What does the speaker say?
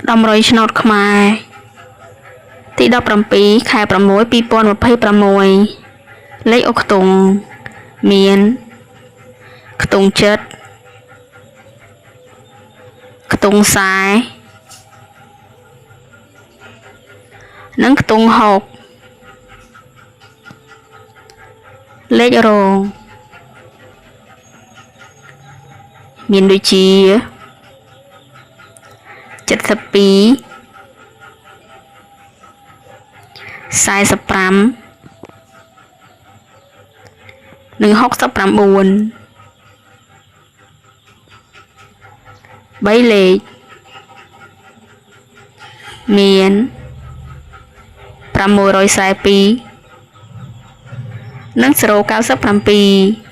10ឆ្នោតខ្មែរទី17ខែ6 2026លេខអុកខ្ទង់មានខ្ទង់ចិត្តខ្ទង់ខ្សែនិងខ្ទង់ហុកលេខរងមានដូចជា72 45និង69 3លេខមាន642និង097